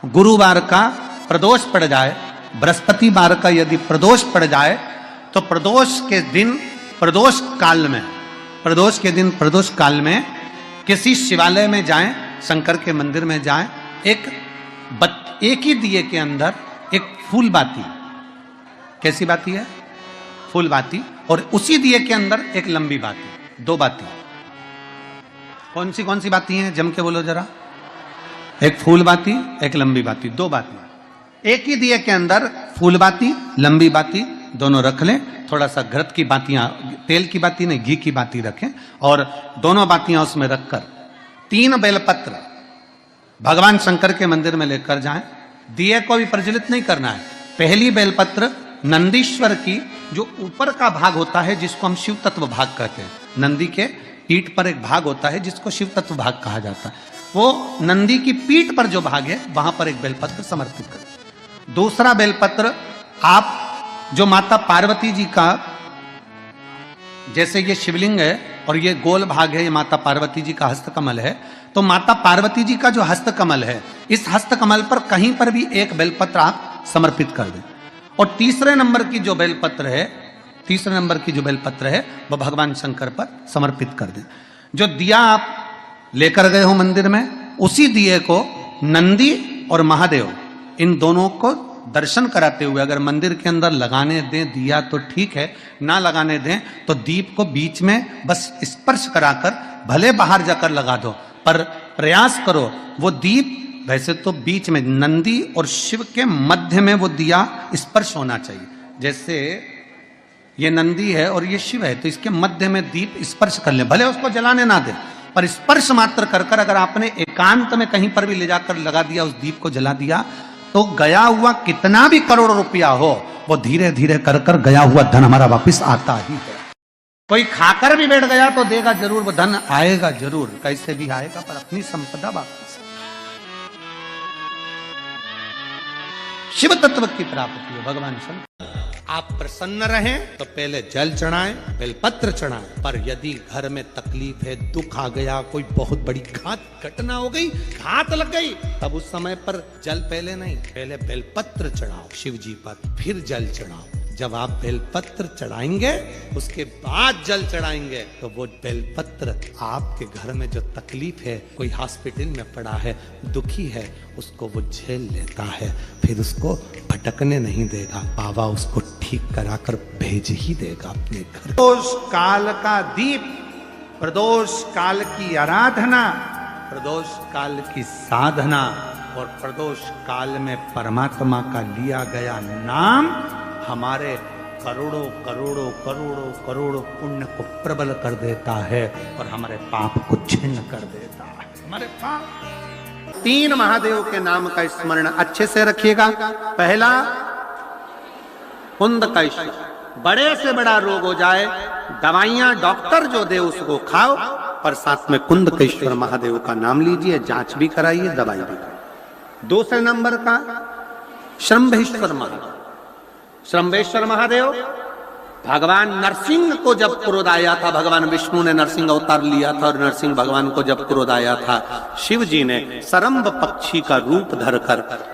गुरुवार का प्रदोष पड़ जाए, बृहस्पतिवार का यदि प्रदोष पड़ जाए तो प्रदोष के दिन प्रदोष काल में किसी शिवालय में जाएं, शंकर के मंदिर में जाएं, एक ही दिए के अंदर एक फूल बाती, कैसी बाती है? फूल बाती, और उसी दिए के अंदर एक लंबी बाती, दो बाती। कौन सी बाती हैं? जम के बोलो जरा। एक फूल बाती, एक लंबी बाती, दो बाती। एक ही दिए के अंदर फूल बाती, लंबी बाती दोनों रख लें। थोड़ा सा घृत की बातियां, तेल की बाती नहीं, घी की बाती रखें, और दोनों बातियां उसमें रखकर 3 बेलपत्र भगवान शंकर के मंदिर में लेकर जाएं। दिए को भी प्रज्वलित नहीं करना है। पहली बेलपत्र नंदीश्वर की जो ऊपर का भाग होता है, जिसको हम शिव तत्व भाग कहते हैं, नंदी के पीठ पर एक भाग होता है जिसको शिव तत्व भाग कहा जाता है, वो नंदी की पीठ पर जो भाग है वहां पर एक बेलपत्र समर्पित करें। दूसरा बेलपत्र आप जो माता पार्वती जी का, जैसे ये शिवलिंग है और ये गोल भाग है, ये माता पार्वती जी का हस्तकमल है, तो माता पार्वती जी का जो हस्तकमल है, इस हस्तकमल पर कहीं पर भी एक बेलपत्र आप समर्पित कर दें। और तीसरे नंबर की जो बेलपत्र है वह भगवान शंकर पर समर्पित कर दें। जो दिया आप लेकर गए हो मंदिर में, उसी दिए को नंदी और महादेव इन दोनों को दर्शन कराते हुए अगर मंदिर के अंदर लगाने दें दिया तो ठीक है, ना लगाने दें तो दीप को बीच में बस स्पर्श कराकर भले बाहर जाकर लगा दो, पर प्रयास करो वो दीप, वैसे तो बीच में नंदी और शिव के मध्य में वो दिया स्पर्श होना चाहिए। जैसे ये नंदी है और ये शिव है, तो इसके मध्य में दीप स्पर्श कर ले, भले उसको जलाने ना दे, पर स्पर्श मात्र कर कर अगर आपने एकांत में कहीं पर भी ले जाकर लगा दिया, उस दीप को जला दिया, तो गया हुआ कितना भी करोड़ रुपया हो, वो धीरे धीरे कर कर गया हुआ धन हमारा वापिस आता ही है। कोई खाकर भी बैठ गया तो देगा जरूर, वो धन आएगा जरूर, कैसे भी आएगा, पर अपनी संपदा वापिस। शिव तत्व की प्राप्ति है भगवान शंकर। आप प्रसन्न रहें तो पहले जल चढ़ाएं, बेलपत्र चढ़ाएं, पर यदि घर में तकलीफ है, दुख आ गया, कोई बहुत बड़ी घटना हो गई, घात लग गई, तब उस समय पर जल पहले नहीं, पहले बेलपत्र चढ़ाओ शिव जी पर, फिर जल चढ़ाओ। जब आप बेलपत्र चढ़ाएंगे उसके बाद जल चढ़ाएंगे तो वो बेलपत्र आपके घर में जो तकलीफ है, कोई हॉस्पिटल में पड़ा है, दुखी है, उसको वो झेल लेता है, फिर उसको भटकने नहीं देगा, बाबा उसको ठीक कराकर भेज ही देगा अपने घर। प्रदोष काल का दीप, प्रदोष काल की आराधना, प्रदोष काल की साधना और प्रदोष काल में परमात्मा का लिया गया नाम हमारे करोड़ों करोड़ों करोड़ों करोड़ों पुण्य को प्रबल कर देता है और हमारे पाप को छिन्न कर देता है। हमारे पाप 3 महादेव के नाम का स्मरण अच्छे से रखिएगा। पहला कुंदकेश्वर, बड़े से बड़ा रोग हो जाए, दवाइयां डॉक्टर जो दे उसको खाओ, पर साथ में कुंदकेश्वर महादेव का नाम लीजिए, जांच भी कराइए, दवाई भी कराइए। दूसरे नंबर का शंभेश्वर महादेव। शंभेश्वर महादेव भगवान नरसिंह को जब क्रोध आया था, भगवान विष्णु ने नरसिंह अवतार लिया था और नरसिंह भगवान को जब क्रोध आया था, शिव जी ने सरम्ब पक्षी का रूप धरकर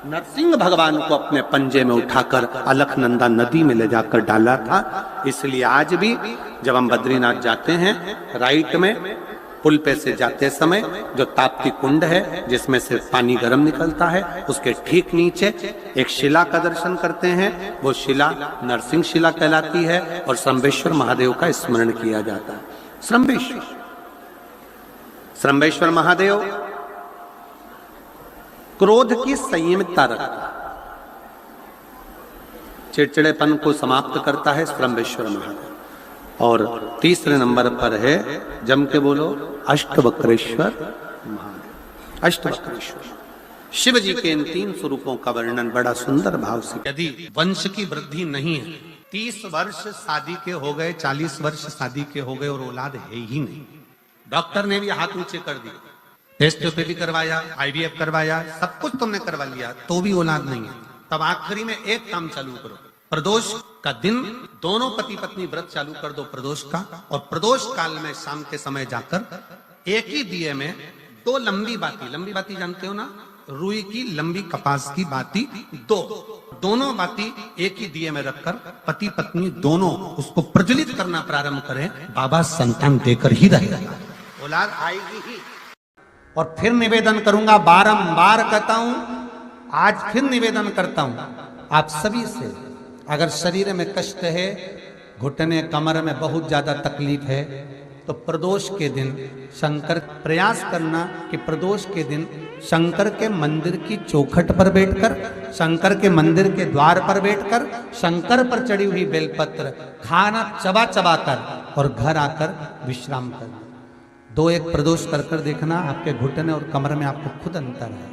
नरसिंह भगवान को अपने पंजे में उठाकर अलकनंदा नदी में ले जाकर डाला था। इसलिए आज भी जब हम बद्रीनाथ जाते हैं, राइट में पुल पे से जाते समय जो ताप्ती कुंड है जिसमें से पानी गर्म निकलता है, उसके ठीक नीचे एक शिला का दर्शन करते हैं। वो शिला नरसिंह शिला कहलाती है और शंभेश्वर महादेव का स्मरण किया जाता है। शंभेश्वर महादेव क्रोध की संयमितता रखता है, चिड़चिड़ेपन को समाप्त करता है शंभेश्वर महादेव। और तीसरे नंबर पर है, जम के बोलो, अष्टवक्रेश्वर महादेव। अष्टवक्रेश्वर शिव जी के इन 3 स्वरूपों का वर्णन बड़ा सुंदर भाव से। यदि वंश की वृद्धि नहीं है, 30 वर्ष शादी के हो गए, 40 वर्ष शादी के हो गए और औलाद है ही नहीं, डॉक्टर ने भी हाथ नीचे कर दिया, टेस्ट भी करवाया, IVF करवाया, सब कुछ तुमने करवा लिया, तो भी औलाद नहीं है, तब आखिरी में एक काम चालू करो, प्रदोष का दिन दोनों पति पत्नी व्रत चालू कर दो प्रदोष का, और प्रदोष काल में शाम के समय जाकर एक ही दिए में 2 लंबी बाती जानते हो ना, रुई की लंबी कपास की बाती दोनों बाती एक ही दिए में रखकर पति पत्नी दोनों उसको प्रज्वलित करना प्रारंभ करें, बाबा संतान देकर ही रहेगा, औलाद आएगी ही। और फिर निवेदन करूंगा, बारंबार कहता हूं, आज फिर निवेदन करता हूं आप सभी से, अगर शरीर में कष्ट है, घुटने कमर में बहुत ज्यादा तकलीफ है, तो प्रदोष के दिन शंकर प्रयास करना कि प्रदोष के दिन शंकर के मंदिर की चौखट पर बैठकर, शंकर के मंदिर के द्वार पर बैठकर शंकर पर चढ़ी हुई बेलपत्र खाना चबा चबा कर और घर आकर विश्राम करना। 2-1 प्रदोष कर कर देखना, आपके घुटने और कमर में आपको खुद अंतर है।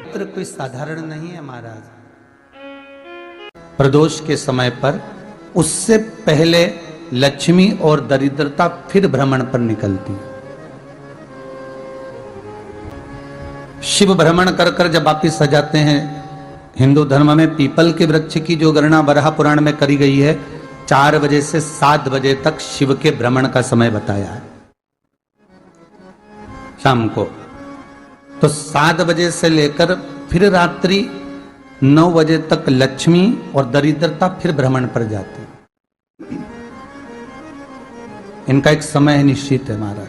पुत्र कोई साधारण नहीं है महाराज। प्रदोष के समय पर उससे पहले लक्ष्मी और दरिद्रता फिर भ्रमण पर निकलती है। शिव भ्रमण कर कर जब वापिस आ जाते हैं, हिंदू धर्म में पीपल के वृक्ष की जो गणना वराह पुराण में करी गई है, 4 बजे से 7 बजे तक शिव के भ्रमण का समय बताया है शाम को। तो 7 बजे से लेकर फिर रात्रि 9 बजे तक लक्ष्मी और दरिद्रता फिर भ्रमण पर जाती है। इनका एक समय निश्चित है महाराज।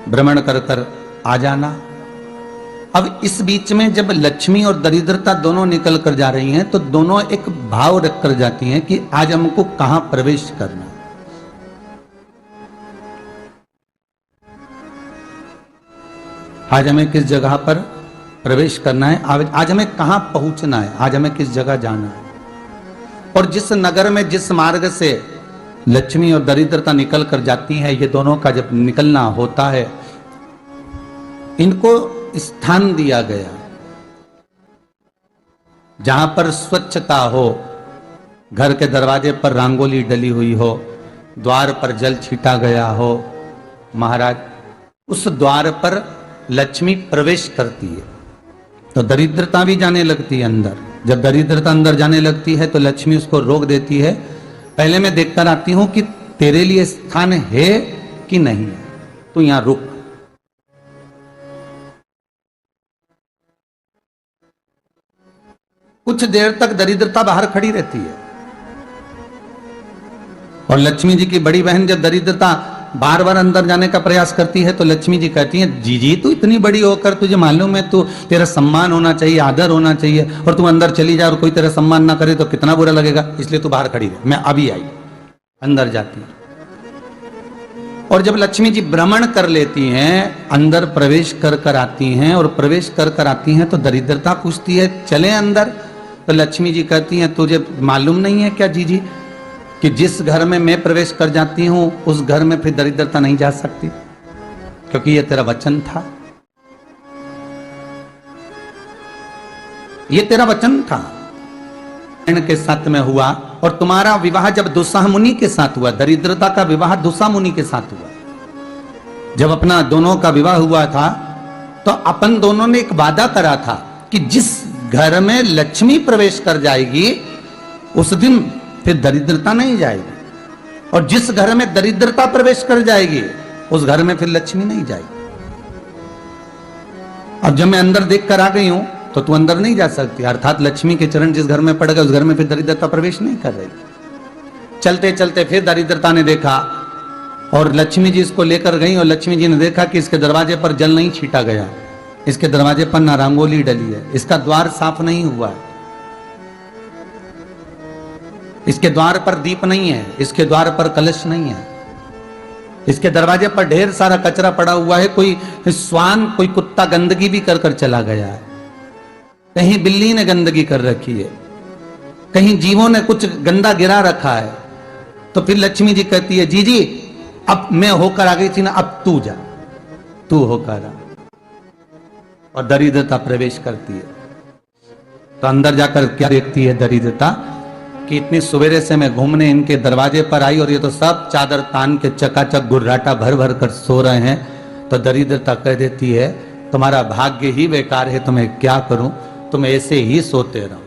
भ्रमण कर कर आ जाना। अब इस बीच में जब लक्ष्मी और दरिद्रता दोनों निकल कर जा रही हैं, तो दोनों एक भाव रख कर जाती हैं कि आज हमको कहां प्रवेश करना है। आज हमें किस जगह पर प्रवेश करना है, आज हमें कहां पहुंचना है, आज हमें किस जगह जाना है। और जिस नगर में जिस मार्ग से लक्ष्मी और दरिद्रता निकल कर जाती है, ये दोनों का जब निकलना होता है, इनको स्थान दिया गया जहां पर स्वच्छता हो, घर के दरवाजे पर रंगोली डली हुई हो, द्वार पर जल छीटा गया हो। महाराज, उस द्वार पर लक्ष्मी प्रवेश करती है तो दरिद्रता भी जाने लगती है अंदर। जब दरिद्रता अंदर जाने लगती है तो लक्ष्मी उसको रोक देती है, पहले मैं देखकर आती हूं कि तेरे लिए स्थान है कि नहीं है, तू यहां रुक। कुछ देर तक दरिद्रता बाहर खड़ी रहती है और लक्ष्मी जी की बड़ी बहन जब दरिद्रता बार बार अंदर जाने का प्रयास करती है तो लक्ष्मी जी कहती हैं, जीजी तू इतनी बड़ी होकर तुझे मालूम है तू तेरा सम्मान होना चाहिए, आदर होना चाहिए, और तू अंदर चली जा और कोई तेरा सम्मान ना करे तो कितना बुरा लगेगा, इसलिए तू बाहर खड़ी रहे, मैं अभी आई। अंदर जाती है और जब लक्ष्मी जी भ्रमण कर लेती हैं, अंदर प्रवेश कर कर आती हैं और प्रवेश कर कर आती हैं तो दरिद्रता पूछती है चले अंदर। तो लक्ष्मी जी कहती हैं, तुझे मालूम नहीं है क्या जीजी कि जिस घर में मैं प्रवेश कर जाती हूं उस घर में फिर दरिद्रता नहीं जा सकती, क्योंकि यह तेरा वचन था, ये तेरा वचन था। के साथ में हुआ और तुम्हारा विवाह जब दुस्साह मुनि के साथ हुआ, दरिद्रता का विवाह दुस्साह मुनि के साथ हुआ। जब अपना दोनों का विवाह हुआ था तो अपन दोनों ने एक वादा करा था कि जिस घर में लक्ष्मी प्रवेश कर जाएगी उस दिन फिर दरिद्रता नहीं जाएगी, और जिस घर में दरिद्रता प्रवेश कर जाएगी उस घर में फिर लक्ष्मी नहीं जाएगी। अब जब मैं अंदर देख कर आ गई हूं तो तू अंदर नहीं जा सकती, अर्थात लक्ष्मी के चरण जिस घर में पड़ गए उस घर में फिर दरिद्रता प्रवेश नहीं कर रही। चलते चलते फिर दरिद्रता ने देखा और लक्ष्मी जी इसको लेकर गई और लक्ष्मी जी ने देखा कि इसके दरवाजे पर जल नहीं छीटा गया, इसके दरवाजे पर ना रंगोली डली है, इसका द्वार साफ नहीं हुआ है, इसके द्वार पर दीप नहीं है, इसके द्वार पर कलश नहीं है, इसके दरवाजे पर ढेर सारा कचरा पड़ा हुआ है, कोई स्वान कोई कुत्ता गंदगी भी कर कर चला गया है, कहीं बिल्ली ने गंदगी कर रखी है, कहीं जीवों ने कुछ गंदा गिरा रखा है। तो फिर लक्ष्मी जी कहती है, जी जी अब मैं होकर आ गई थी ना, अब तू जा, तू होकर आ। और दरिद्रता प्रवेश करती है तो अंदर जाकर क्या देखती है दरिद्रता कि इतनी सवेरे से मैं घूमने इनके दरवाजे पर आई और ये तो सब चादर तान के चकाचक गुर्राटा भर भर कर सो रहे हैं। तो दरिद्रता कह देती है, तुम्हारा भाग्य ही बेकार है, तुम्हें क्या करूं, तुम ऐसे ही सोते रहो।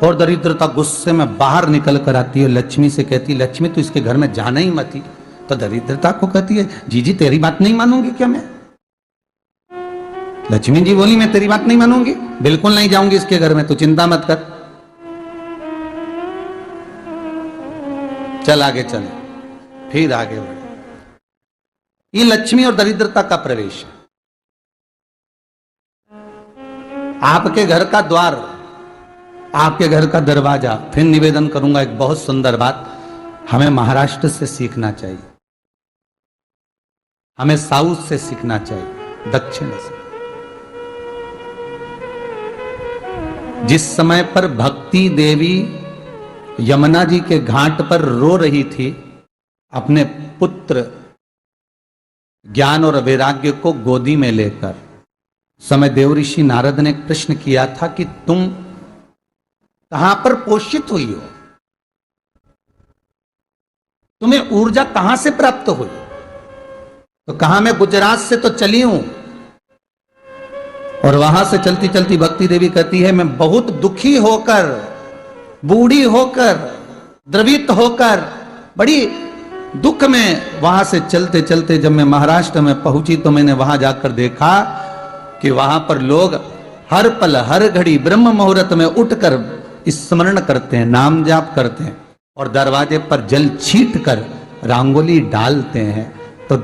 और दरिद्रता गुस्से में बाहर निकल कर आती है, लक्ष्मी से कहती, लक्ष्मी तू इसके घर में जाना ही मत, तो दरिद्रता को कहती है जी जी तेरी बात नहीं मानूंगी क्या मैं? लक्ष्मी जी बोली मैं तेरी बात नहीं मानूंगी, बिल्कुल नहीं जाऊंगी इसके घर में, तू चिंता मत कर। चल आगे चल, फिर आगे बढ़े। ये लक्ष्मी और दरिद्रता का प्रवेश है। आपके घर का द्वार, आपके घर का दरवाजा। फिर निवेदन करूंगा एक बहुत सुंदर बात, हमें महाराष्ट्र से सीखना चाहिए, हमें साउथ से सीखना चाहिए, दक्षिण से। जिस समय पर भक्ति देवी यमुना जी के घाट पर रो रही थी अपने पुत्र ज्ञान और वैराग्य को गोदी में लेकर, समय देवऋषि नारद ने एक प्रश्न किया था कि तुम कहां पर पोषित हुई हो, तुम्हें ऊर्जा कहां से प्राप्त हुई? तो कहा मैं गुजरात से तो चली हूं। और वहां से चलती चलती भक्ति देवी कहती है मैं बहुत दुखी होकर, बूढ़ी होकर, द्रवित होकर, बड़ी दुख में वहां से चलते चलते जब मैं महाराष्ट्र में पहुंची तो मैंने वहां जाकर देखा कि वहां पर लोग हर पल हर घड़ी ब्रह्म मुहूर्त में उठकर स्मरण करते हैं, नाम जाप करते हैं और दरवाजे पर जल छीट कर रंगोली डालते हैं। तो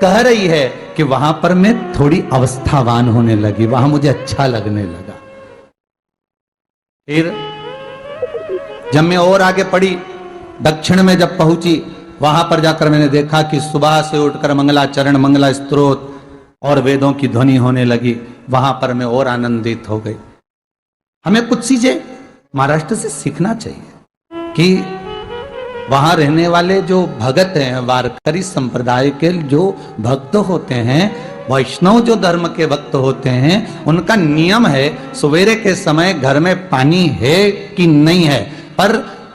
कह रही है कि वहां पर मैं थोड़ी अवस्थावान होने लगी, वहां मुझे अच्छा लगने लगा। फिर जब मैं और आगे पढ़ी, दक्षिण में जब पहुंची, वहां पर जाकर मैंने देखा कि सुबह से उठकर मंगलाचरण, मंगला स्तोत्र और वेदों की ध्वनि होने लगी। वहां पर मैं और आनंदित हो गई। हमें कुछ चीजें महाराष्ट्र से सीखना चाहिए कि वहां रहने वाले जो भगत हैं, वारकरी संप्रदाय के जो भक्त होते हैं, वैष्णव जो धर्म के भक्त होते हैं, उनका नियम है सवेरे के समय घर में पानी है कि नहीं है, पर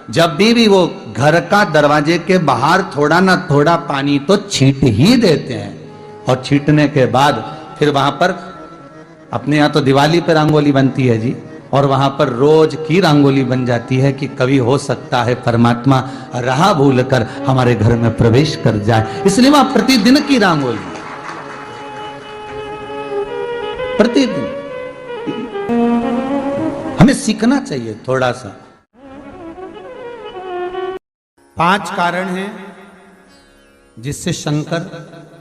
जब भी वो घर का दरवाजे के बाहर थोड़ा ना थोड़ा पानी तो छींट ही देते हैं। और छींटने के बाद फिर वहां पर, अपने यहाँ तो दिवाली पर रंगोली बनती है जी, और वहां पर रोज की रंगोली बन जाती है कि कभी हो सकता है परमात्मा राह भूल कर हमारे घर में प्रवेश कर जाए, इसलिए वहां प्रतिदिन की रंगोली, प्रतिदिन। हमें सीखना चाहिए थोड़ा सा। 5 कारण हैं जिससे शंकर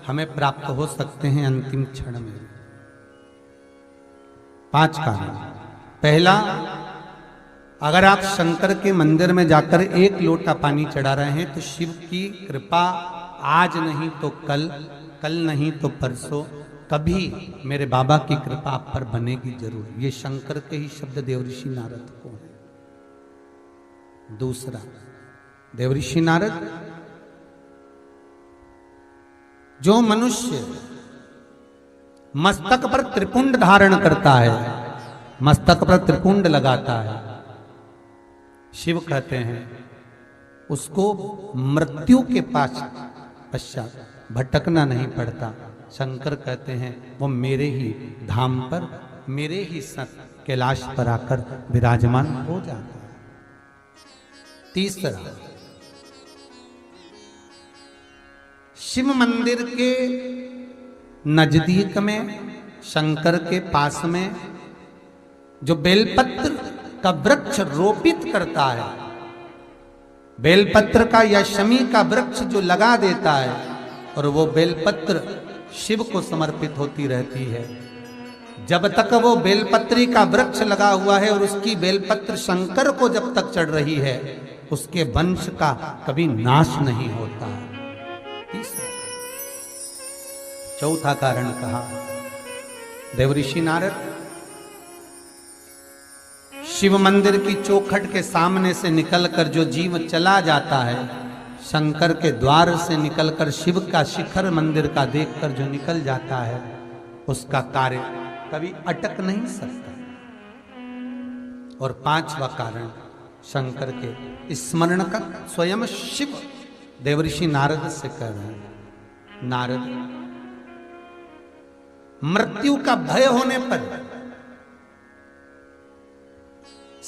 हमें प्राप्त हो सकते हैं अंतिम क्षण में। 5 कारण। पहला, अगर आप शंकर के मंदिर में जाकर 1 लोटा पानी चढ़ा रहे हैं तो शिव की कृपा आज नहीं तो कल, कल नहीं तो परसों, कभी मेरे बाबा की कृपा आप पर बनेगी जरूर। ये शंकर के ही शब्द देवऋषि नारद को है। दूसरा, देवऋषि नारद, जो मनुष्य मस्तक पर त्रिपुंड धारण करता है, मस्तक पर त्रिपुंड लगाता है, शिव कहते हैं उसको मृत्यु के पश्चात भटकना नहीं पड़ता। शंकर कहते हैं वो मेरे ही धाम पर, मेरे ही साथ कैलाश पर आकर विराजमान हो जाता है। तीसरा, शिव मंदिर के नजदीक में, शंकर के पास में जो बेलपत्र का वृक्ष रोपित करता है, बेलपत्र का या शमी का वृक्ष जो लगा देता है और वो बेलपत्र शिव को समर्पित होती रहती है, जब तक वो बेलपत्री का वृक्ष लगा हुआ है और उसकी बेलपत्र शंकर को जब तक चढ़ रही है, उसके वंश का कभी नाश नहीं होता। चौथा कारण कहा देवऋषि नारद, शिव मंदिर की चौखट के सामने से निकलकर जो जीव चला जाता है, शंकर के द्वार से निकलकर शिव का शिखर मंदिर का देखकर जो निकल जाता है, उसका कार्य कभी अटक नहीं सकता। और 5वां कारण शंकर के स्मरण का स्वयं शिव देवऋषि नारद से कह रहे हैं, नारद, मृत्यु का भय होने पर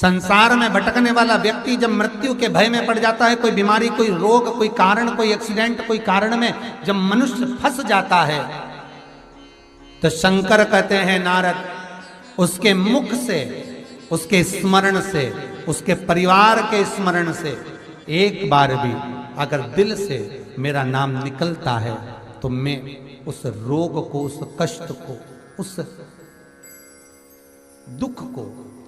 संसार में भटकने वाला व्यक्ति जब मृत्यु के भय में पड़ जाता है, कोई बीमारी, कोई रोग, कोई कारण, कोई एक्सीडेंट, कोई कारण में जब मनुष्य फंस जाता है, तो शंकर कहते हैं नारद, उसके मुख से, उसके स्मरण से, उसके परिवार के स्मरण से एक बार भी अगर दिल से मेरा नाम निकलता है तो मैं उस रोग को, उस कष्ट को, उस दुख को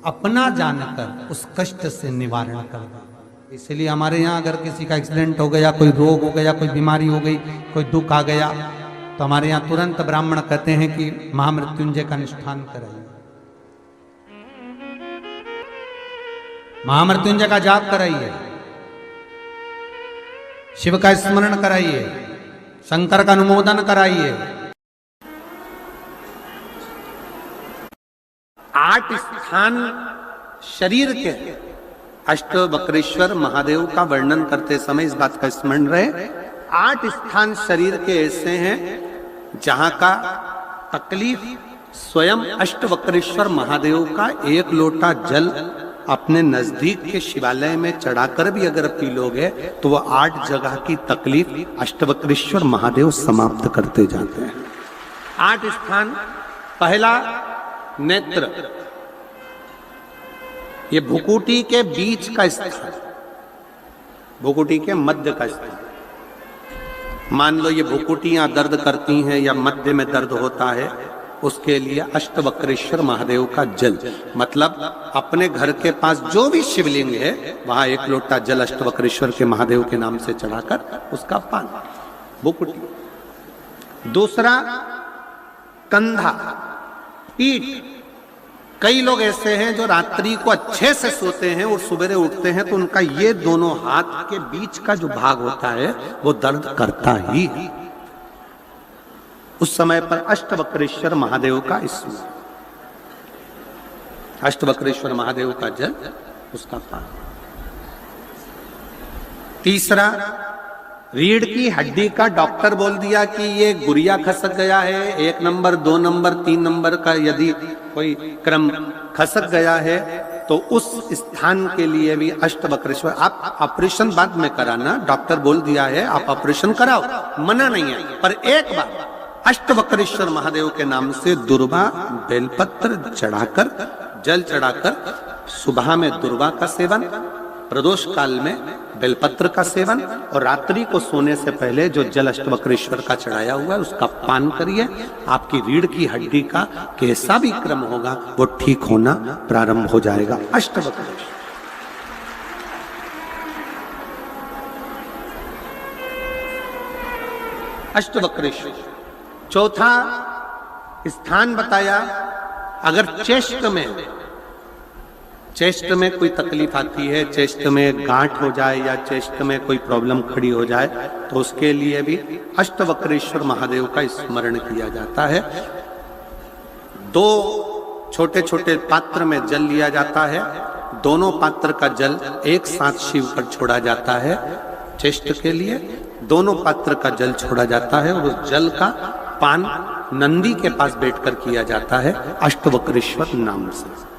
अपना जानकर उस कष्ट से निवारण कर दूं। इसलिए हमारे यहाँ अगर किसी का एक्सीडेंट हो गया, कोई रोग हो गया, कोई बीमारी हो गई, कोई दुख आ गया, तो हमारे यहाँ तुरंत ब्राह्मण कहते हैं कि महामृत्युंजय का अनुष्ठान कराइए, महामृत्युंजय का जाप कराइए, शिव का स्मरण कराइए, शंकर का अनुमोदन कराइए। 8 स्थान शरीर के अष्टवक्रेश्वर महादेव का वर्णन करते समय इस बात का स्मरण रहे, 8 स्थान शरीर के ऐसे हैं जहां का तकलीफ स्वयं अष्टवक्रेश्वर महादेव का 1 लोटा जल अपने नजदीक के शिवालय में चढ़ाकर भी अगर पी लोगे तो वो 8 जगह की तकलीफ अष्टवक्रेश्वर महादेव समाप्त करते जाते हैं। 8 स्थान, पहला नेत्र, ये भुकुटी के बीच का स्थान, भुकुटी के मध्य का स्थान। मान लो ये भुकुटियां दर्द करती हैं या मध्य में दर्द होता है, उसके लिए अष्टवक्रेश्वर महादेव का जल, मतलब अपने घर के पास जो भी शिवलिंग है वहां 1 लोटा जल अष्टवक्रेश्वर के महादेव के नाम से चढ़ाकर उसका पान, भुकुटी। दूसरा कंधा, पीठ। कई लोग ऐसे हैं जो रात्रि को अच्छे से सोते हैं और सवेरे उठते हैं तो उनका ये दोनों हाथ के बीच का जो भाग होता है वो दर्द करता ही है। उस समय पर अष्टवक्रेश्वर महादेव का स्मरण, अष्टवक्रेश्वर महादेव का जल, उसका पान। तीसरा, रीढ़ की हड्डी का डॉक्टर बोल दिया कि ये गुरिया खसक गया है, 1 नंबर, 2 नंबर, 3 नंबर का यदि कोई क्रम खसक गया है तो उस स्थान के लिए भी अष्टवक्रेश्वर। आप ऑपरेशन बाद में कराना, डॉक्टर बोल दिया है आप ऑपरेशन कराओ, मना नहीं है, पर एक बार अष्टवक्रेश्वर महादेव के नाम से दुर्वा बेलपत्र चढ़ाकर, जल चढ़ाकर, सुबह में दुर्वा का सेवन, प्रदोष काल में बेलपत्र का सेवन, और रात्रि को सोने से पहले जो जल अष्टवक्रेश्वर का चढ़ाया हुआ है उसका पान करिए। आपकी रीढ़ की हड्डी का कैसा भी क्रम होगा वो ठीक होना प्रारंभ हो जाएगा। अष्टवक्रेश्वर, अष्टवक्रेश्वर। चौथा स्थान बताया, अगर चेस्ट में कोई तकलीफ आती है, चेस्ट में गांठ हो जाए या चेस्ट में कोई प्रॉब्लम खड़ी हो जाए तो उसके लिए भी अष्टवक्रेश्वर महादेव का स्मरण किया जाता है। 2 छोटे छोटे पात्र में जल लिया जाता है, दोनों पात्र का जल एक साथ शिव पर छोड़ा जाता है। चेस्ट के लिए दोनों पात्र का जल छोड़ा जाता है और उस जल का पान नंदी के पास बैठकर किया जाता है अष्टवक्रेश्वर नाम से।